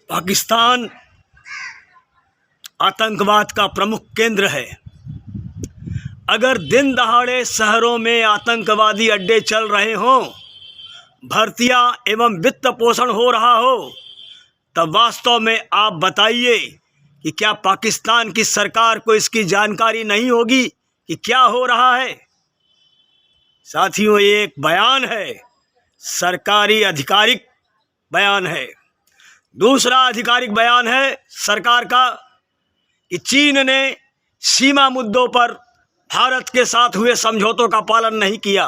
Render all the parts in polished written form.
पाकिस्तान आतंकवाद का प्रमुख केंद्र है। अगर दिन दहाड़े शहरों में आतंकवादी अड्डे चल रहे हों, भर्तियां एवं वित्त पोषण हो रहा हो, तब वास्तव में आप बताइए कि क्या पाकिस्तान की सरकार को इसकी जानकारी नहीं होगी कि क्या हो रहा है। साथियों, ये एक बयान है, सरकारी आधिकारिक बयान है। दूसरा आधिकारिक बयान है सरकार का कि चीन ने सीमा मुद्दों पर भारत के साथ हुए समझौतों का पालन नहीं किया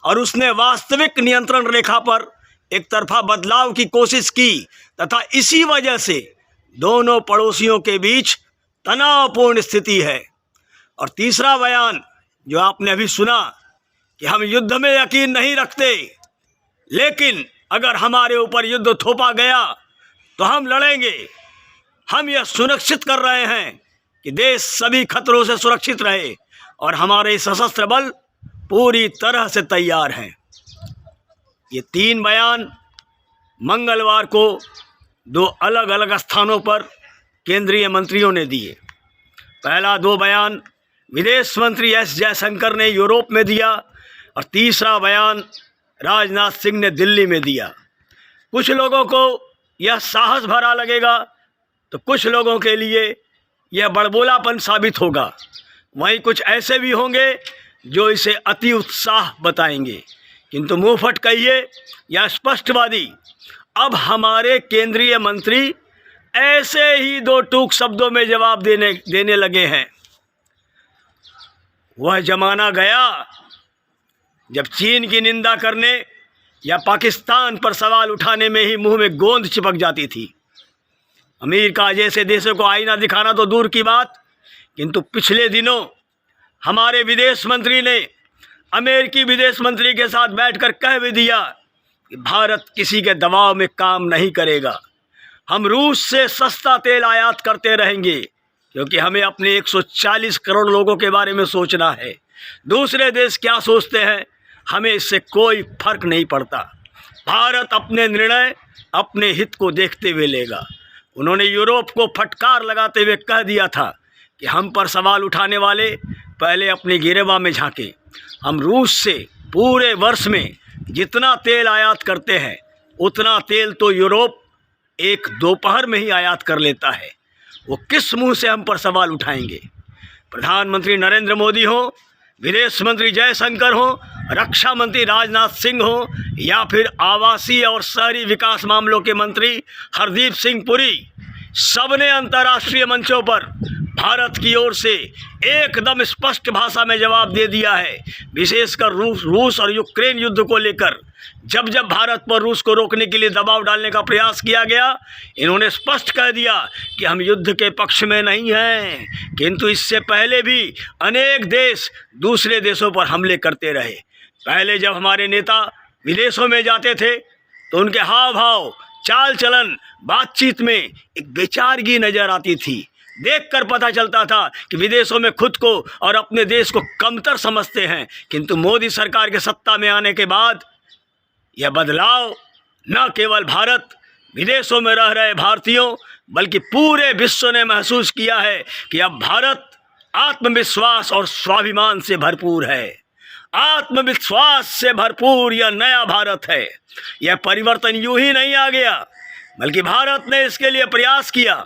और उसने वास्तविक नियंत्रण रेखा पर एक तरफा बदलाव की कोशिश की तथा इसी वजह से दोनों पड़ोसियों के बीच तनावपूर्ण स्थिति है। और तीसरा बयान जो आपने अभी सुना कि हम युद्ध में यकीन नहीं रखते, लेकिन अगर हमारे ऊपर युद्ध थोपा गया तो हम लड़ेंगे। हम यह सुनिश्चित कर रहे हैं कि देश सभी खतरों से सुरक्षित रहे और हमारे सशस्त्र बल पूरी तरह से तैयार हैं। ये तीन बयान मंगलवार को दो अलग अलग स्थानों पर केंद्रीय मंत्रियों ने दिए। पहला दो बयान विदेश मंत्री एस जयशंकर ने यूरोप में दिया और तीसरा बयान राजनाथ सिंह ने दिल्ली में दिया। कुछ लोगों को यह साहस भरा लगेगा तो कुछ लोगों के लिए यह बड़बोलापन साबित होगा। वहीं कुछ ऐसे भी होंगे जो इसे अति उत्साह बताएंगे, किंतु मुंहफट कहिए या स्पष्टवादी, अब हमारे केंद्रीय मंत्री ऐसे ही दो टूक शब्दों में जवाब देने लगे हैं। वह जमाना गया जब चीन की निंदा करने या पाकिस्तान पर सवाल उठाने में ही मुंह में गोंद चिपक जाती थी। अमेरिका जैसे देशों को आईना दिखाना तो दूर की बात, किंतु पिछले दिनों हमारे विदेश मंत्री ने अमेरिकी विदेश मंत्री के साथ बैठकर कह भी दिया कि भारत किसी के दबाव में काम नहीं करेगा। हम रूस से सस्ता तेल आयात करते रहेंगे क्योंकि हमें अपने 140 करोड़ लोगों के बारे में सोचना है। दूसरे देश क्या सोचते हैं, हमें इससे कोई फर्क नहीं पड़ता। भारत अपने निर्णय अपने हित को देखते हुए लेगा। उन्होंने यूरोप को फटकार लगाते हुए कह दिया था कि हम पर सवाल उठाने वाले पहले अपने गिरेबान में झांकें। हम रूस से पूरे वर्ष में जितना तेल आयात करते हैं उतना तेल तो यूरोप एक दोपहर में ही आयात कर लेता है। वो किस मुंह से हम पर सवाल उठाएंगे। प्रधानमंत्री नरेंद्र मोदी हो, विदेश मंत्री जयशंकर हो, रक्षा मंत्री राजनाथ सिंह हो या फिर आवासीय और शहरी विकास मामलों के मंत्री हरदीप सिंह पुरी, सबने अंतर्राष्ट्रीय मंचों पर भारत की ओर से एकदम स्पष्ट भाषा में जवाब दे दिया है। विशेषकर रूस और यूक्रेन युद्ध को लेकर जब जब भारत पर रूस को रोकने के लिए दबाव डालने का प्रयास किया गया, इन्होंने स्पष्ट कह दिया कि हम युद्ध के पक्ष में नहीं हैं, किंतु इससे पहले भी अनेक देश दूसरे देशों पर हमले करते रहे। पहले जब हमारे नेता विदेशों में जाते थे तो उनके हाव भाव, चाल चलन, बातचीत में एक बेचारगी नजर आती थी। देखकर पता चलता था कि विदेशों में खुद को और अपने देश को कमतर समझते हैं। किंतु मोदी सरकार के सत्ता में आने के बाद यह बदलाव न केवल भारत, विदेशों में रह रहे भारतीयों, बल्कि पूरे विश्व ने महसूस किया है कि अब भारत आत्मविश्वास और स्वाभिमान से भरपूर है। आत्मविश्वास से भरपूर यह नया भारत है। यह परिवर्तन यूं ही नहीं आ गया, बल्कि भारत ने इसके लिए प्रयास किया।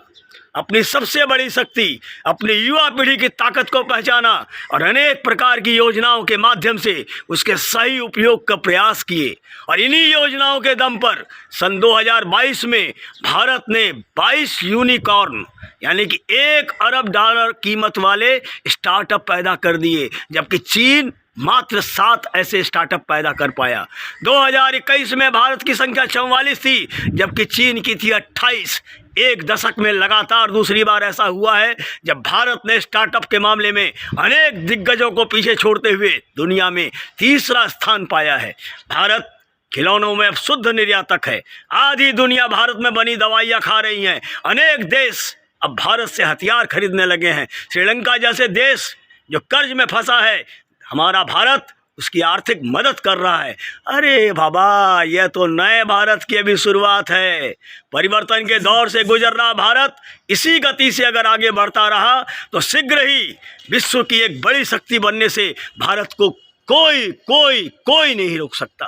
अपनी सबसे बड़ी शक्ति, अपनी युवा पीढ़ी की ताकत को पहचाना और अनेक प्रकार की योजनाओं के माध्यम से उसके सही उपयोग का प्रयास किए। और इन्हीं योजनाओं के दम पर सन 2022 में भारत ने 22 यूनिकॉर्न यानी कि $1 अरब कीमत वाले स्टार्टअप पैदा कर दिए, जबकि चीन मात्र 7 ऐसे स्टार्टअप पैदा कर पाया। 2021 में भारत की संख्या 44 थी, जबकि चीन की थी 28। एक दशक में लगातार दूसरी बार ऐसा हुआ है जब भारत ने स्टार्टअप के मामले में अनेक दिग्गजों को पीछे छोड़ते हुए दुनिया में तीसरा स्थान पाया है। भारत खिलौनों में अब शुद्ध निर्यातक है। आधी दुनिया भारत में बनी दवाइयाँ खा रही हैं। अनेक देश अब भारत से हथियार खरीदने लगे हैं। श्रीलंका जैसे देश जो कर्ज में फंसा है, हमारा भारत उसकी आर्थिक मदद कर रहा है। अरे बाबा, यह तो नए भारत की अभी शुरुआत है। परिवर्तन के दौर से गुजर रहा भारत इसी गति से अगर आगे बढ़ता रहा तो शीघ्र ही विश्व की एक बड़ी शक्ति बनने से भारत को कोई कोई कोई नहीं रोक सकता।